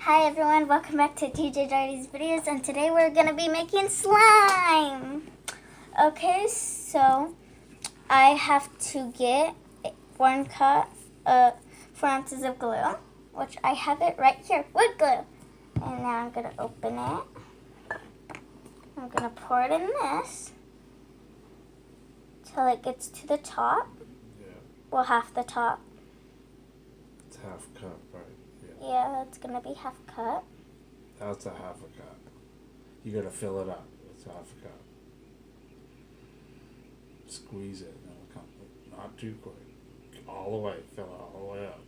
Hi everyone, welcome back to TJ Jardy's videos, and today we're going to be making slime. Okay, so I have to get 4 ounces of glue, which I have it right here, wood glue. And now I'm going to open it. I'm going to pour it in this till it gets to the top. Yeah. Well, half the top. It's half cup, right? Yeah, it's going to be half cup. That's a half a cup. You gotta fill it up. It's half a cup. Squeeze it. No, not too quick. All the way. Fill it all the way up.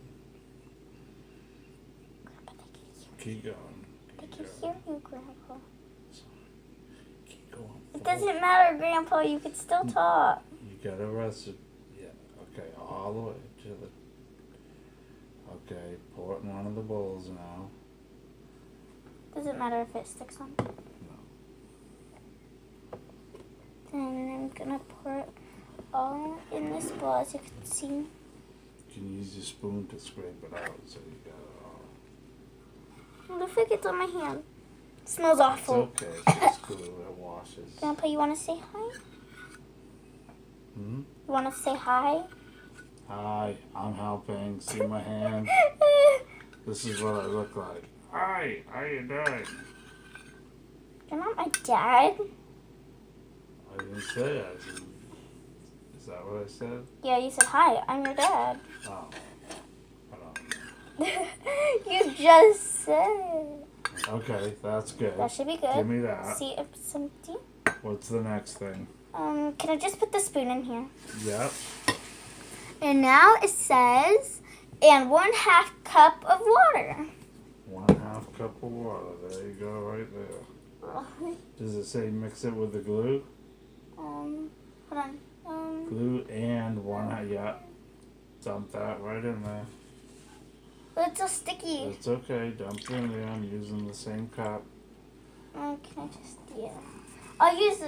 Keep going. I can hear you, Grandpa. Keep going. It doesn't matter, Grandpa. You can still talk. You gotta rest it. Yeah. Okay. All the way to the. Okay. Pour it in one of the bowls now. Doesn't matter if it sticks on. No. Then I'm gonna pour it all in this bowl, as you can see. You can use your spoon to scrape it out, so you got it all. What if it gets on my hand? It smells awful. It's okay. It's just glue. It washes. Grandpa, you wanna say hi? Hmm? You wanna say hi? Hi, I'm helping. See my hand? This is what I look like. Hi, how you doing? You're not my dad. I didn't say it. Is that what I said? Yeah, you said hi. I'm your dad. Oh. I don't You just said. Okay, that's good. That should be good. Give me that. See if it's empty. What's the next thing? Can I just put the spoon in here? Yep. And now it says, and 1/2 cup of water. 1/2 cup of water. There you go, right there. Does it say mix it with the glue? Hold on. Glue and 1/2. Yeah. Dump that right in there. But it's so sticky. It's okay. Dump it in there. I'm using the same cup. Can I just, yeah. I'll use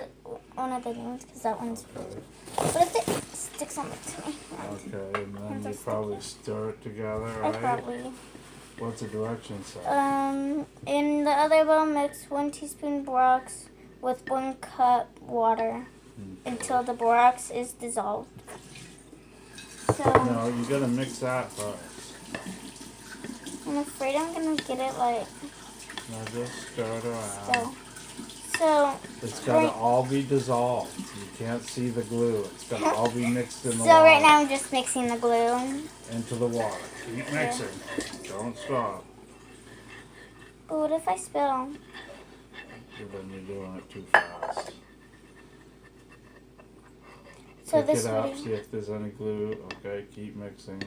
one of the ones because that one's. Okay. What if it sticks on it to me? Okay, and then Hands you are probably stir it together, I right? probably. What's the direction say? In the other bowl, mix 1 teaspoon borax with 1 cup water until the borax is dissolved. So No, you gotta mix that first. I'm afraid I'm gonna get it like Now just stir it around. so. It's gotta all be dissolved. You can't see the glue. It's gotta all be mixed in the So water. right now I'm just mixing the glue. Into the water. Keep mixing. Don't stop. But what if I spill? Then you're doing it too fast. So Pick this it up, would. see if there's any glue. Okay, keep mixing.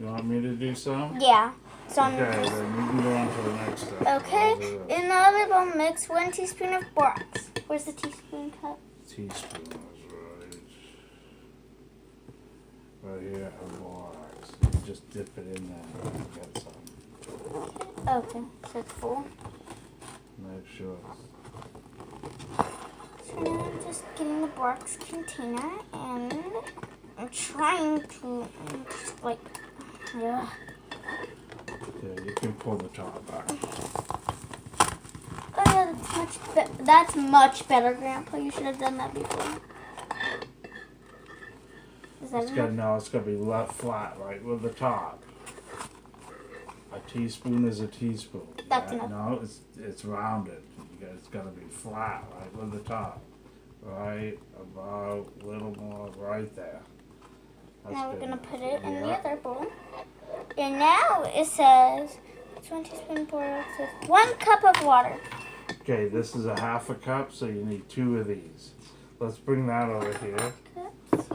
You want me to do some? Yeah. So I'm. Okay, then you can go on to the next step. Okay, I'll do it. in the other bowl, mix 1 teaspoon of borax. Where's the teaspoon cup? Teaspoon is right here of borax. You just dip it in there and get some. Okay, so it's full. Make sure. So now I'm just getting the borax container and I'm trying to, like, Yeah, you can pull the top back. oh yeah, that's much better, Grandpa. You should have done that before. Is that It's gotta be left flat right with the top. A teaspoon is a teaspoon. That's enough. No, it's rounded. It's gotta be flat right with the top. Right about a little more right there. That's Now we're good gonna enough. put it in the Yeah. other bowl. And now it says 1 teaspoon borax with 1 cup of water. Okay, this is a 1/2 cup, so you need 2 of these. Let's bring that over here.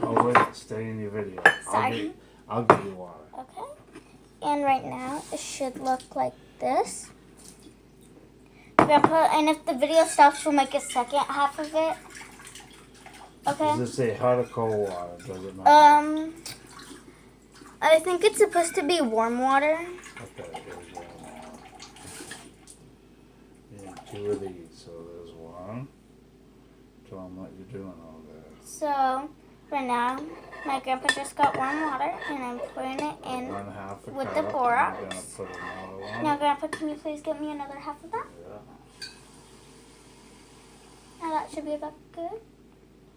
Oh wait, stay in your video. Sorry. I'll give you water. Okay. And right now it should look like this. Grandpa, and if the video stops, we'll make a second half of it. Okay. Does it say hot or cold water? Does it matter? I think it's supposed to be warm water. Okay, here's one now. You need 2 of these, so there's 1. Tell them what you're doing over there. So right now, my grandpa just got warm water, and I'm pouring it in 1/2 a with cup. the borax. I'm gonna put another one. Now, Grandpa, can you please get me another half of that? Yeah. Now that should be about good.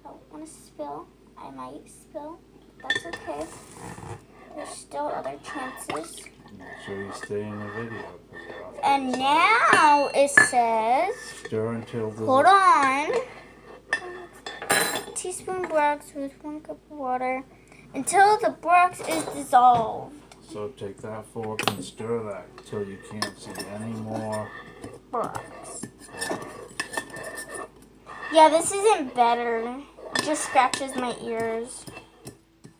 I don't want to spill. I might spill. That's okay. There's still other chances. Make sure you stay in the video. And now it says, stir until the hold on. Teaspoon borax with 1 cup of water until the borax is dissolved. So take that fork and stir that until you can't see any more. Borax. Yeah, this isn't better. It just scratches my ears.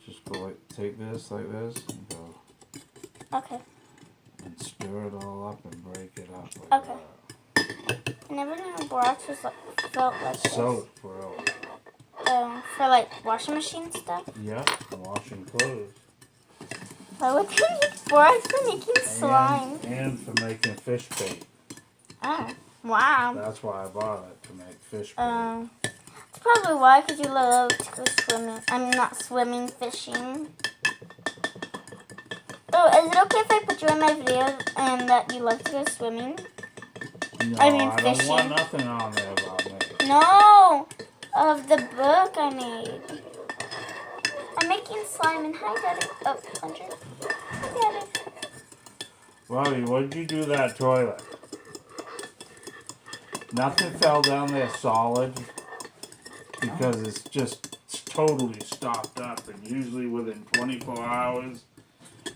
Just go like, take this like this and go. Okay. And stir it all up and break it up like Okay. that. I never knew borax was felt like this. Soap, bro. For like washing machine stuff. Yep, washing clothes. Why would they use borax for making slime? And for making fish bait. Oh, wow. That's why I bought it, to make fish bait. That's probably why, because you love to go swimming. I'm not swimming, fishing. Oh, is it okay if I put you in my video and that you love to go swimming? No, I mean I don't fishing. want nothing on there about me. No! Of the book I made. I'm making slime and hi, Daddy. Oh, 100. Daddy. Robbie, what did you do to that toilet? Nothing fell down there solid because it's totally stopped up, and usually within 24 hours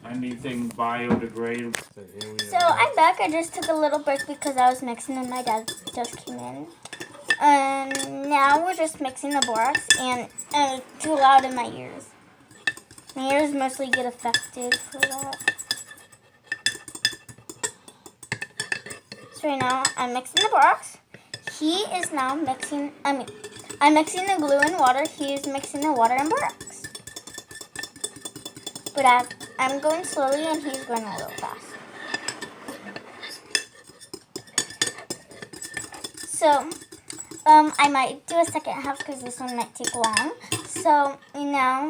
anything biodegradable. So here we So are. I'm back. I just took a little break because I was mixing and my dad just came in. And now we're just mixing the borax and it's too loud in my ears. My ears mostly get affected for that. So right now I'm mixing the borax. He is now mixing, I'm mixing the glue and water. He is mixing the water and borax. But I'm going slowly and he's going a little fast. So, I might do a second half because this one might take long. So, now,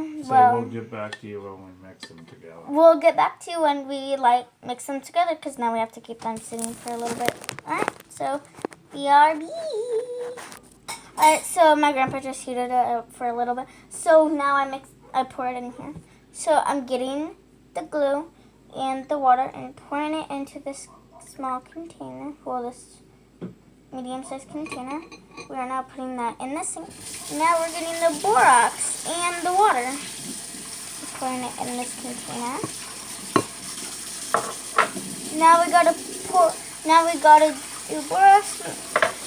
We'll get back to you when we mix them together. we'll get back to you when we, mix them together because now we have to keep them sitting for a little bit. Alright, so, BRB. Alright, so my grandpa just heated it up for a little bit. So, now I pour it in here. So, I'm getting the glue and the water and pouring it into this small container. Well, this medium-sized container. We are now putting that in the sink. Now we're getting the borax and the water. Pouring it in this container. Now we gotta pour. Now we gotta do borax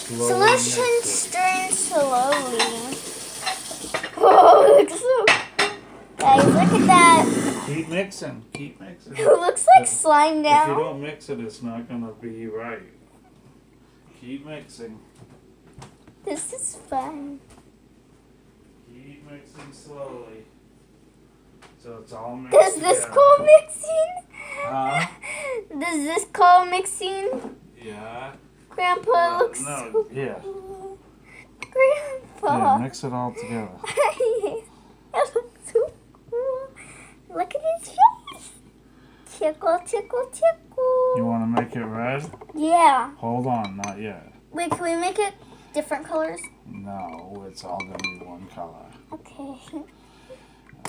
solution, stirring slowly. Whoa, it looks so. Guys, look at that. Keep mixing. Keep mixing. It looks like slime If you now. don't mix it, it's not going to be right. Keep mixing. This is fun. Keep mixing slowly. So it's all mixed Does this together. call mixing? Huh? Does this call mixing? Yeah. Grandpa looks No, so yeah. cool. Yeah, Grandpa. mix it all together. That looks so cool. Look at his face. Tickle, tickle, tickle. You want to make it red? Yeah. Hold on, not yet. Wait, can we make it different colors? No, it's all going to be one color. Okay.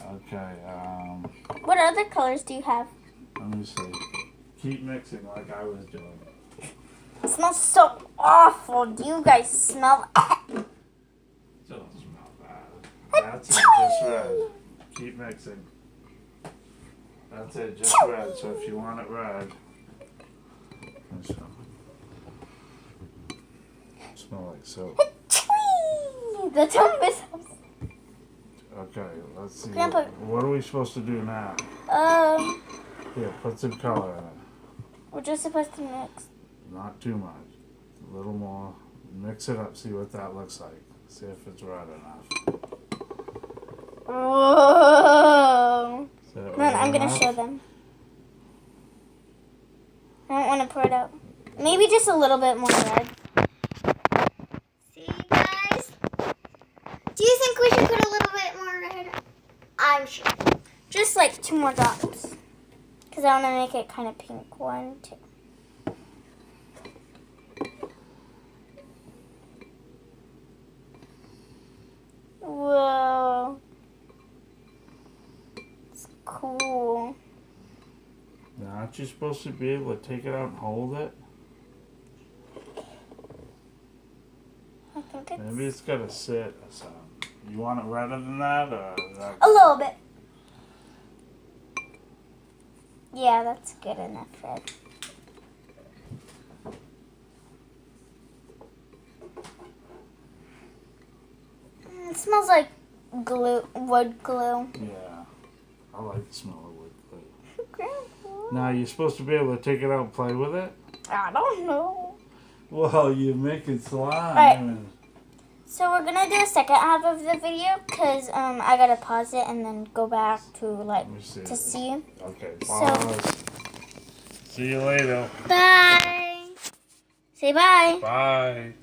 Okay, What other colors do you have? let me see. Keep mixing like I was doing. It smells so awful. Do you guys smell Don't smell bad. That's it, just red. Keep mixing. That's it, just red. So if you want it red, smell like soap. The Thomas house. Okay, let's see. Grandpa. What are we supposed to do now? Here, put some color in it. We're just supposed to mix. Not too much. A little more. Mix it up. See what that looks like. See if it's red enough. Whoa. Is that Come on, red I'm gonna enough? show them. I don't want to pour it out. Maybe just a little bit more red. See, guys? Do you think we should put a little bit more red? I'm sure. Just like 2 more drops. Because I want to make it kind of pink. 1, 2. Aren't you supposed to be able to take it out and hold it? I think it's Maybe it's gotta sit or something. You want it redder than that, or is that... a little bit. Yeah, that's good enough, Fred. It smells like glue, wood glue. Yeah, I like the smell of wood glue. Grandpa. Now, you're supposed to be able to take it out and play with it? I don't know. Well, you're making slime. Alright. And So we're gonna do a second half of the video because I gotta pause it and then go back to like let me see. to see. Okay, So- pause. See you later. Bye. Say bye. Bye.